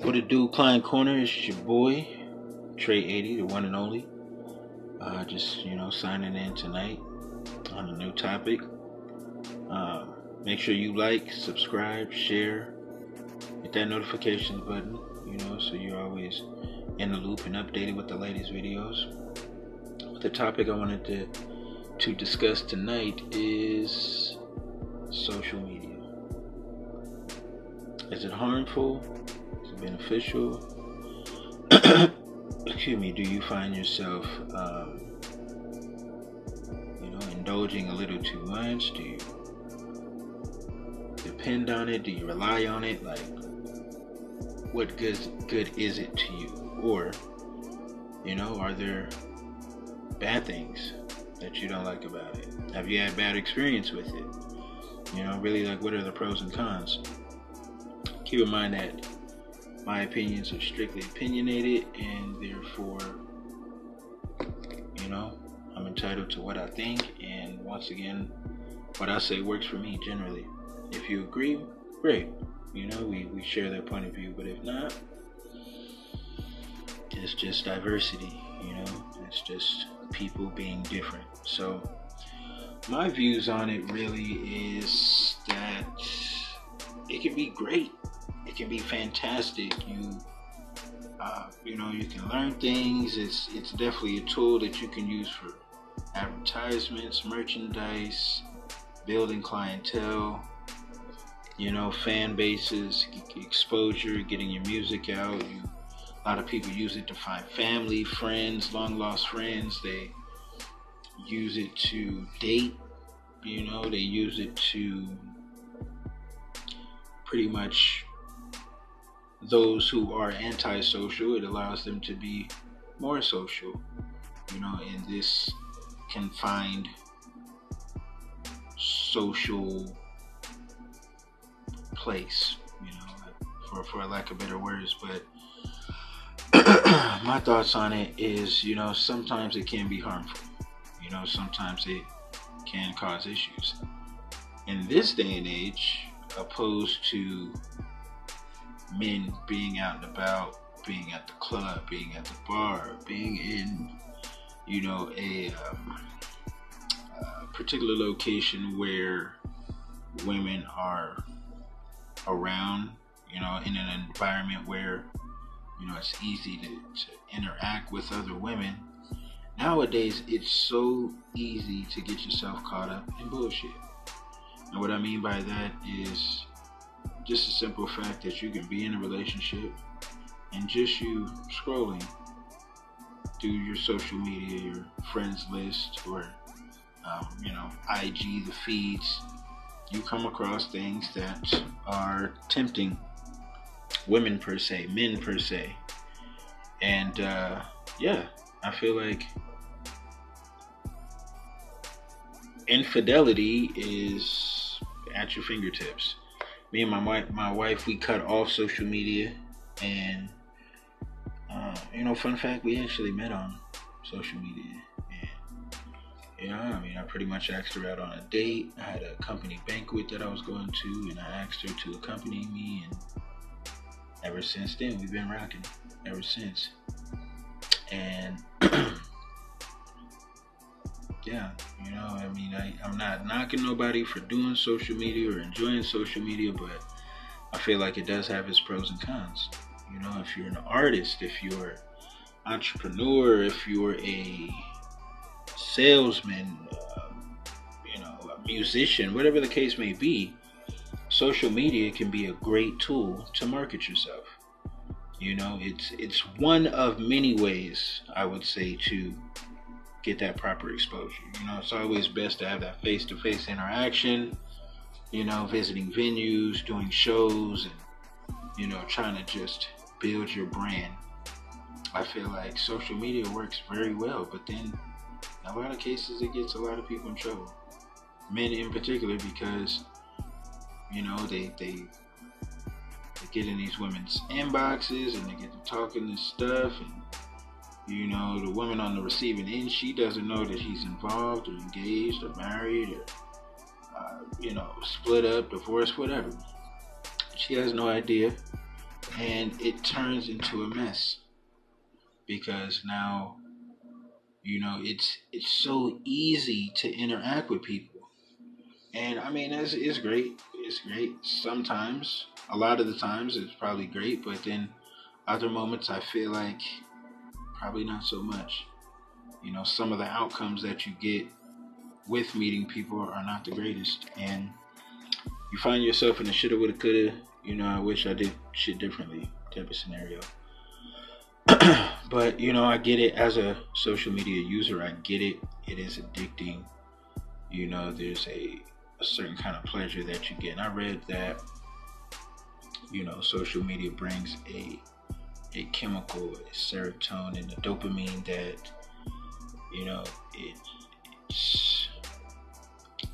What it do, Client Corner? It's your boy, Tr380, the one and only. Just, signing in tonight on a new topic. Make sure you like, subscribe, share, hit that notifications button, so you're always in the loop and updated with the latest videos. The topic I wanted to discuss tonight is social media. Is it harmful? Is it beneficial? Excuse me, do you find yourself indulging a little too much? Do you depend on it? Do you rely on it? Like, what good is it to you? Or, are there bad things that you don't like about it? Have you had bad experience with it? Really, like, what are the pros and cons? Keep in mind that my opinions are strictly opinionated, and therefore, I'm entitled to what I think, and once again, what I say works for me generally. If you agree, great. We share that point of view, but if not, it's just diversity, it's just people being different. So my views on it really is that it can be great. It can be fantastic. You can learn things. It's definitely a tool that you can use for advertisements, merchandise, building clientele, fan bases, exposure, getting your music out. A lot of people use it to find family, friends, long lost friends. They use it to date. They use it to pretty much those who are antisocial. It allows them to be more social, in this confined social place, for lack of better words. But my thoughts on it is, sometimes it can be harmful. Sometimes it can cause issues. In this day and age, opposed to men being out and about, being at the club, being at the bar, being in, a particular location where women are around, in an environment where, it's easy to interact with other women. Nowadays, it's so easy to get yourself caught up in bullshit. And what I mean by that is just a simple fact that you can be in a relationship and just you scrolling through your social media, your friends list, or IG, the feeds, you come across things that are tempting women per se, men per se. And I feel like infidelity is at your fingertips. Me and my wife, we cut off social media, and fun fact, we actually met on social media. And I pretty much asked her out on a date. I had a company banquet that I was going to, and I asked her to accompany me, and ever since then, we've been rocking ever since. And I'm not knocking nobody for doing social media or enjoying social media, but I feel like it does have its pros and cons. If you're an artist, if you're an entrepreneur, if you're a salesman, a musician, whatever the case may be, social media can be a great tool to market yourself. It's one of many ways, I would say, to get that proper exposure. It's always best to have that face-to-face interaction, visiting venues, doing shows, and, trying to just build your brand. I feel like social media works very well, but then in a lot of cases it gets a lot of people in trouble. Men in particular, because, they get in these women's inboxes and they get to talking this stuff, and the woman on the receiving end, she doesn't know that he's involved or engaged or married or split up, divorced, whatever. She has no idea. and it turns into a mess because now, it's so easy to interact with people. And I mean, it's great. It's great. Sometimes, a lot of the times, it's probably great, but then other moments, I feel like probably not so much. Some of the outcomes that you get with meeting people are not the greatest, and you find yourself in a shoulda, woulda, coulda. I wish I did shit differently type of scenario. But I get it as a social media user. I get it. It is addicting. There's a certain kind of pleasure that you get. And I read that social media brings a chemical, a serotonin, a dopamine that it's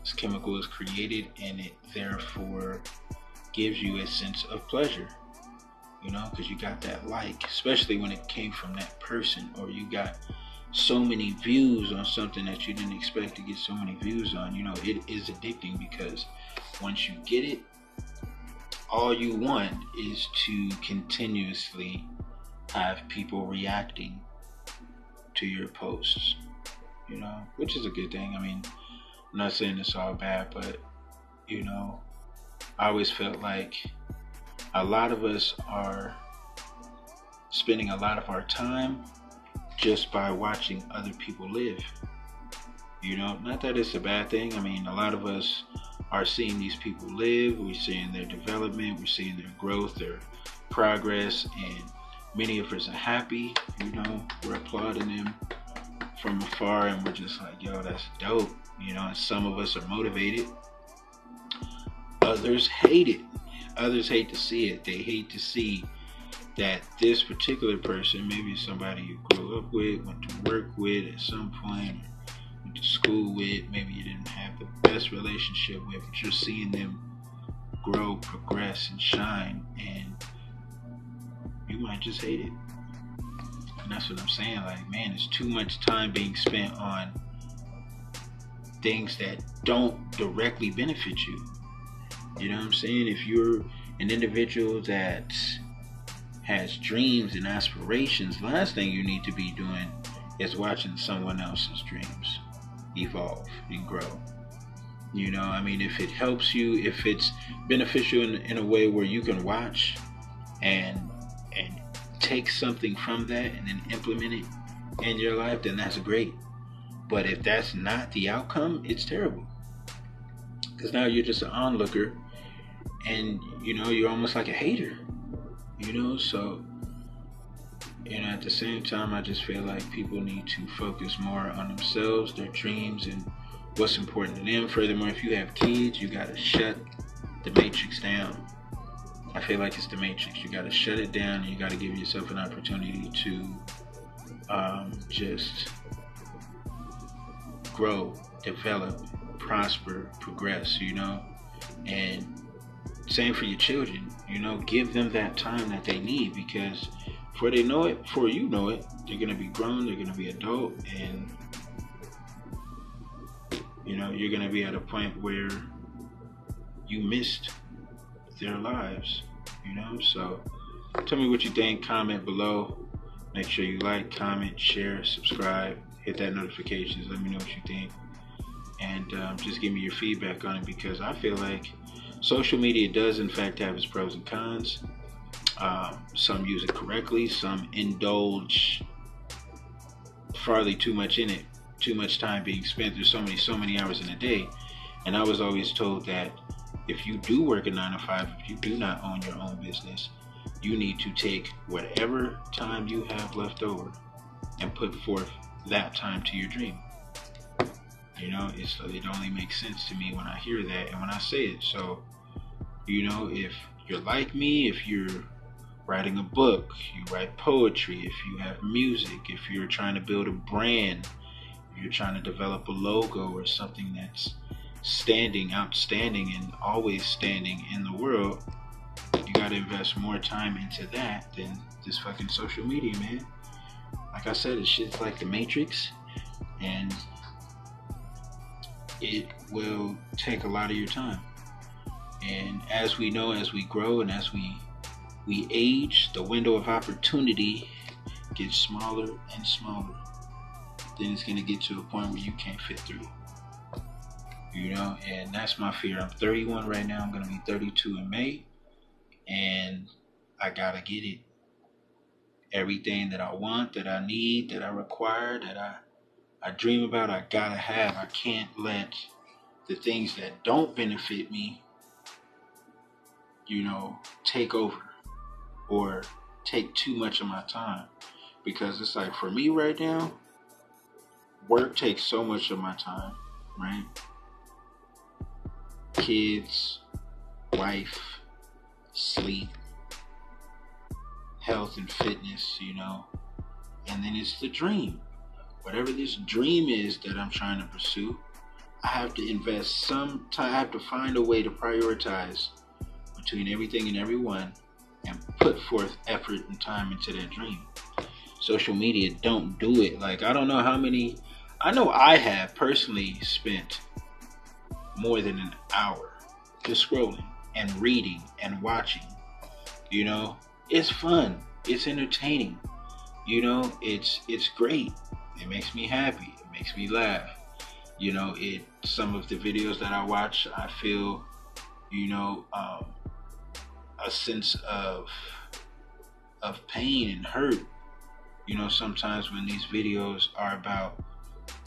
this chemical is created, and it therefore gives you a sense of pleasure. Because you got that especially when it came from that person, or you got so many views on something that you didn't expect to get so many views on. It is addicting because once you get it, all you want is to continuously have people reacting to your posts, which is a good thing. I mean, I'm not saying it's all bad, but I always felt like a lot of us are spending a lot of our time just by watching other people live. Not that it's a bad thing. I mean, a lot of us are seeing these people live. We're seeing their development. We're seeing their growth, their progress, and many of us are happy. We're applauding them from afar, and we're just like, yo, that's dope. And some of us are motivated. Others hate it. Others hate to see it. They hate to see that this particular person, maybe somebody you grew up with, went to work with at some point, went to school with, maybe you didn't have the best relationship with, but you're seeing them grow, progress, and shine, and you might just hate it. And that's what I'm saying. Like, man, there's too much time being spent on things that don't directly benefit you. You know what I'm saying? If you're an individual that has dreams and aspirations, the last thing you need to be doing is watching someone else's dreams evolve and grow. I mean, if it helps you, if it's beneficial in a way where you can watch and take something from that and then implement it in your life, then that's great. But if that's not the outcome, it's terrible. Because now you're just an onlooker, and you're almost like a hater. So at the same time, I just feel like people need to focus more on themselves, their dreams, and what's important to them. Furthermore, if you have kids, you gotta shut the matrix down. I feel like it's the matrix. You gotta shut it down, and you gotta give yourself an opportunity to just grow, develop, prosper, progress, and same for your children, give them that time that they need, because before you know it, they're going to be grown, they're going to be adult, and you're going to be at a point where you missed their lives, so tell me what you think, comment below, make sure you like, comment, share, subscribe, hit that notifications, let me know what you think, and just give me your feedback on it, because I feel like social media does in fact have its pros and cons. Some use it correctly, some indulge farly too much in it, too much time being spent. There's so many hours in a day, and I was always told that if you do work a 9 to 5, if you do not own your own business, you need to take whatever time you have left over and put forth that time to your dream. It only makes sense to me when I hear that and when I say it. So, if you're like me, if you're writing a book, you write poetry, if you have music, if you're trying to build a brand, if you're trying to develop a logo or something that's outstanding, and always standing in the world, you got to invest more time into that than this fucking social media, man. Like I said, it's shit's like the Matrix, and it will take a lot of your time. And as we know, as we grow and as we we age, the window of opportunity gets smaller and smaller. Then it's gonna get to a point where you can't fit through. You know, and that's my fear. I'm 31 right now. I'm gonna be 32 in May, and I gotta get it. Everything that I want, that I need, that I require, that I dream about, I gotta have. I can't let the things that don't benefit me, you know, take over or take too much of my time. Because it's like, for me right now, work takes so much of my time, right? Kids, wife, sleep, health and fitness, you know. And then it's the dream. Whatever this dream is that I'm trying to pursue, I have to invest some time. I have to find a way to prioritize between everything and everyone and put forth effort and time into that dream. Social media don't do it. Like, I don't know how many, I know I have personally spent more than an hour just scrolling and reading and watching. You know, it's fun, it's entertaining, you know, it's great. It makes me happy, it makes me laugh. You know, some of the videos that I watch, I feel, you know, a sense of pain and hurt. You know, sometimes when these videos are about,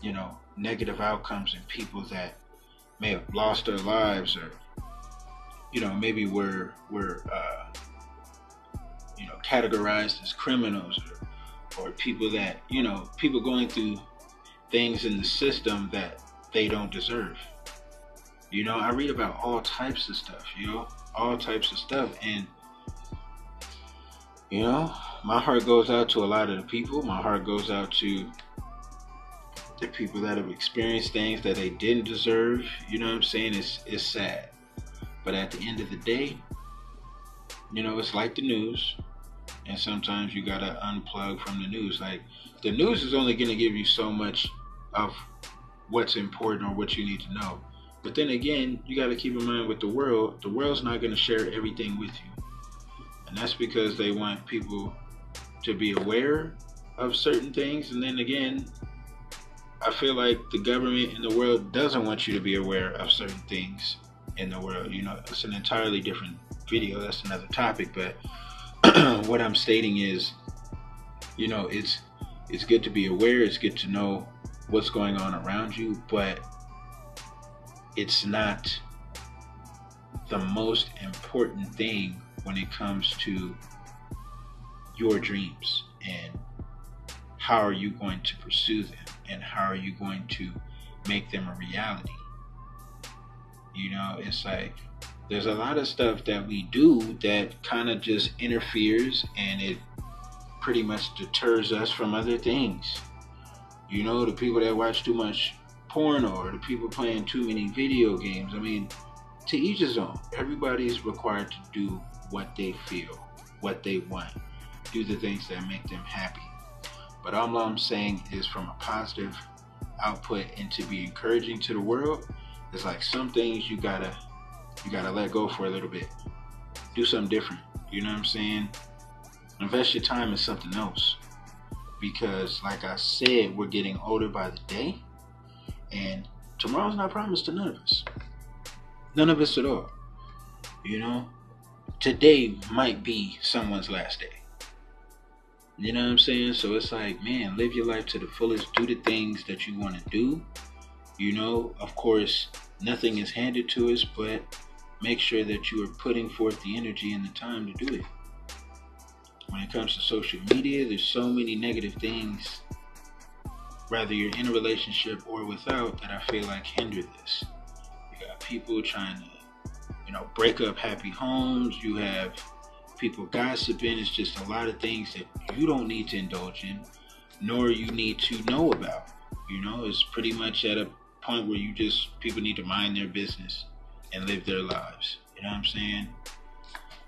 you know, negative outcomes and people that may have lost their lives, or, you know, maybe were you know, categorized as criminals, or people that, you know, people going through things in the system that they don't deserve. You know, I read about all types of stuff, you know, all types of stuff. And, you know, my heart goes out to a lot of the people. My heart goes out to the people that have experienced things that they didn't deserve. You know what I'm saying? It's sad. But at the end of the day, you know, it's like the news. And sometimes you gotta unplug from the news. Like, the news is only gonna give you so much of what's important or what you need to know. But then again, you gotta keep in mind, with the world's not gonna share everything with you. And that's because they want people to be aware of certain things. And then again, I feel like the government in the world doesn't want you to be aware of certain things in the world. You know, it's an entirely different video. That's another topic. But what I'm stating is, you know, it's good to be aware. It's good to know what's going on around you, but it's not the most important thing when it comes to your dreams, and how are you going to pursue them, and how are you going to make them a reality. You know, it's like, there's a lot of stuff that we do that kind of just interferes, and it pretty much deters us from other things. You know, the people that watch too much porno, or the people playing too many video games. I mean, to each his own. Everybody's required to do what they feel, what they want, do the things that make them happy. But all I'm saying is, from a positive output and to be encouraging to the world, it's like, some things you gotta let go for a little bit. Do something different. You know what I'm saying? Invest your time in something else. Because, like I said, we're getting older by the day, and tomorrow's not promised to none of us. None of us at all. You know? Today might be someone's last day. You know what I'm saying? So it's like, man, live your life to the fullest. Do the things that you want to do. You know, of course, nothing is handed to us, but make sure that you are putting forth the energy and the time to do it. When it comes to social media, there's so many negative things, whether you're in a relationship or without, that I feel like hinder this. You got people trying to, you know, break up happy homes. You have people gossiping. It's just a lot of things that you don't need to indulge in, nor you need to know about. You know, it's pretty much at a point where people need to mind their business and live their lives. You know what I'm saying?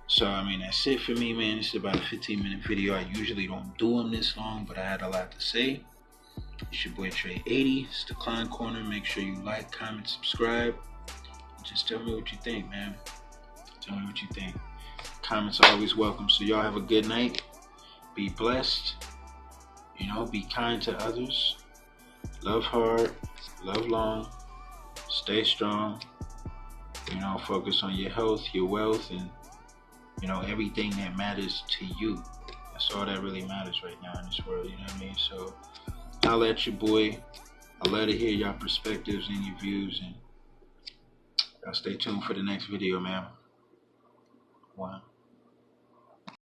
So, I mean, that's it for me, man. It's about a 15-minute video. I usually don't do them this long, but I had a lot to say. It's your boy Tr380. It's the Klein Corner. Make sure you like, comment, subscribe. Just tell me what you think, man. Tell me what you think. Comments are always welcome. So y'all have a good night. Be blessed. You know, be kind to others. Love hard. Love long. Stay strong. You know, focus on your health, your wealth, and, you know, everything that matters to you. That's all that really matters right now in this world, you know what I mean? So, holla at your boy. I love to hear y'all perspectives and your views, and y'all stay tuned for the next video, man. Wow.